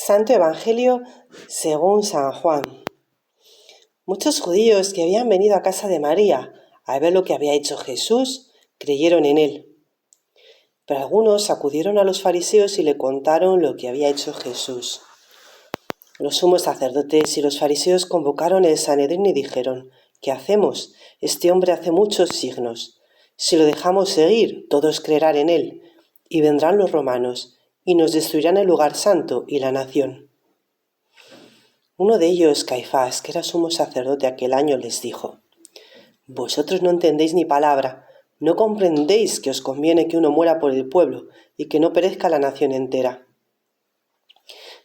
Santo Evangelio según San Juan. Muchos judíos que habían venido a casa de María a ver lo que había hecho Jesús, creyeron en él. Pero algunos acudieron a los fariseos y le contaron lo que había hecho Jesús. Los sumos sacerdotes y los fariseos convocaron el Sanedrín y dijeron: ¿qué hacemos? Este hombre hace muchos signos. Si lo dejamos seguir, todos creerán en él, y vendrán los romanos, y nos destruirán el lugar santo y la nación. Uno de ellos, Caifás, que era sumo sacerdote aquel año, les dijo: vosotros no entendéis ni palabra, no comprendéis que os conviene que uno muera por el pueblo y que no perezca la nación entera.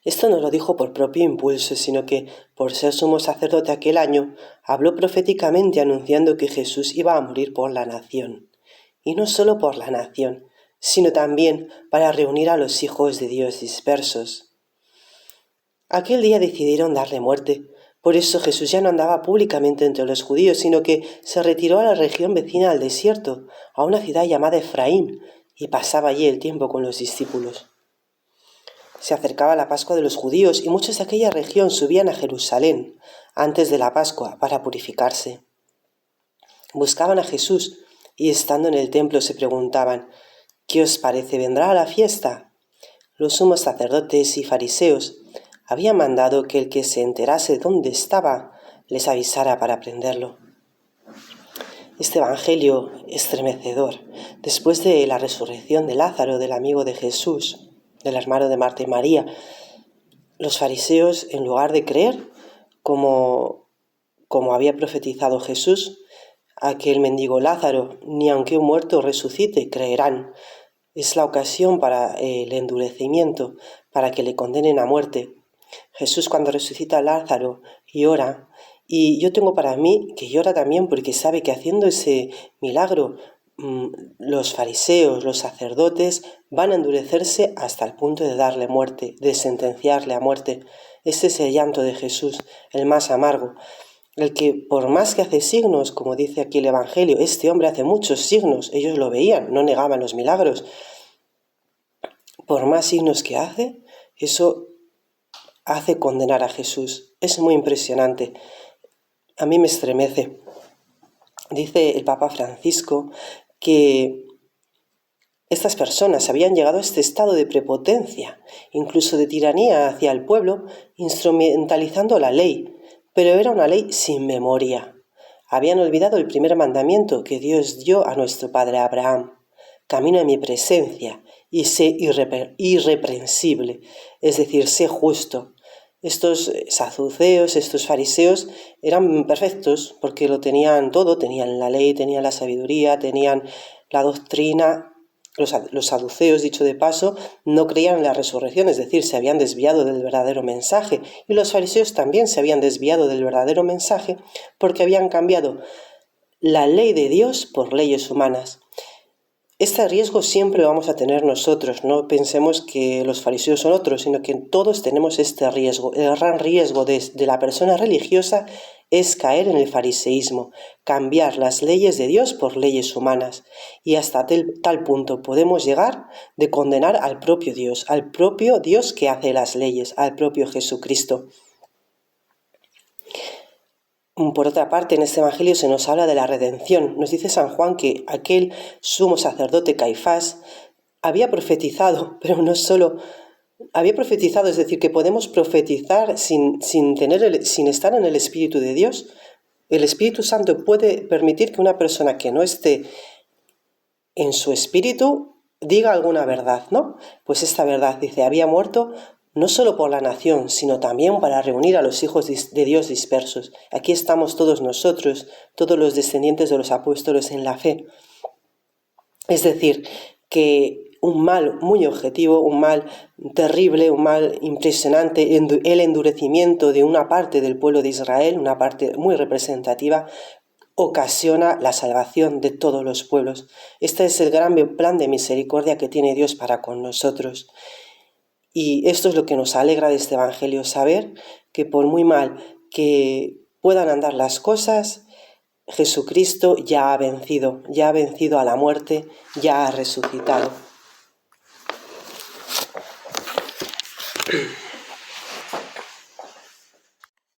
Esto no lo dijo por propio impulso, sino que, por ser sumo sacerdote aquel año, habló proféticamente anunciando que Jesús iba a morir por la nación. Y no solo por la nación, sino también para reunir a los hijos de Dios dispersos. Aquel día decidieron darle muerte. Por eso Jesús ya no andaba públicamente entre los judíos, sino que se retiró a la región vecina al desierto, a una ciudad llamada Efraín, y pasaba allí el tiempo con los discípulos. Se acercaba la Pascua de los judíos y muchos de aquella región subían a Jerusalén antes de la Pascua para purificarse. Buscaban a Jesús y estando en el templo se preguntaban: ¿qué os parece? ¿Vendrá a la fiesta? Los sumos sacerdotes y fariseos habían mandado que el que se enterase dónde estaba les avisara para prenderlo. Este evangelio estremecedor, después de la resurrección de Lázaro, del amigo de Jesús, del hermano de Marta y María, los fariseos, en lugar de creer, como había profetizado Jesús, a que el mendigo Lázaro, ni aunque un muerto resucite, creerán. Es la ocasión para el endurecimiento, para que le condenen a muerte. Jesús, cuando resucita a Lázaro, llora, y yo tengo para mí que llora también porque sabe que haciendo ese milagro los fariseos, los sacerdotes van a endurecerse hasta el punto de darle muerte, de sentenciarle a muerte. Este es el llanto de Jesús, el más amargo, el que por más que hace signos, como dice aquí el Evangelio, este hombre hace muchos signos, ellos lo veían, no negaban los milagros. Por más signos que hace, eso hace condenar a Jesús. Es muy impresionante. A mí me estremece. Dice el Papa Francisco que estas personas habían llegado a este estado de prepotencia, incluso de tiranía hacia el pueblo, instrumentalizando la ley, pero era una ley sin memoria. Habían olvidado el primer mandamiento que Dios dio a nuestro padre Abraham: camina en mi presencia y sé irreprensible, es decir, sé justo. Estos saduceos, estos fariseos eran perfectos porque lo tenían todo, tenían la ley, tenían la sabiduría, tenían la doctrina. Los saduceos, dicho de paso, no creían en la resurrección, es decir, se habían desviado del verdadero mensaje. Y los fariseos también se habían desviado del verdadero mensaje porque habían cambiado la ley de Dios por leyes humanas. Este riesgo siempre lo vamos a tener nosotros. No pensemos que los fariseos son otros, sino que todos tenemos este riesgo. El gran riesgo de la persona religiosa es caer en el fariseísmo, cambiar las leyes de Dios por leyes humanas. Y hasta tal punto podemos llegar de condenar al propio Dios que hace las leyes, al propio Jesucristo. Por otra parte, en este Evangelio se nos habla de la redención. Nos dice San Juan que aquel sumo sacerdote Caifás había profetizado, pero no solo había profetizado, es decir, que podemos profetizar sin estar en el Espíritu de Dios. El Espíritu Santo puede permitir que una persona que no esté en su espíritu diga alguna verdad, ¿no? Pues esta verdad, dice, había muerto no solo por la nación, sino también para reunir a los hijos de Dios dispersos. Aquí estamos todos nosotros, todos los descendientes de los apóstoles en la fe. Es decir, que un mal muy objetivo, un mal terrible, un mal impresionante, el endurecimiento de una parte del pueblo de Israel, una parte muy representativa, ocasiona la salvación de todos los pueblos. Este es el gran plan de misericordia que tiene Dios para con nosotros. Y esto es lo que nos alegra de este Evangelio, saber que por muy mal que puedan andar las cosas, Jesucristo ya ha vencido a la muerte, ya ha resucitado.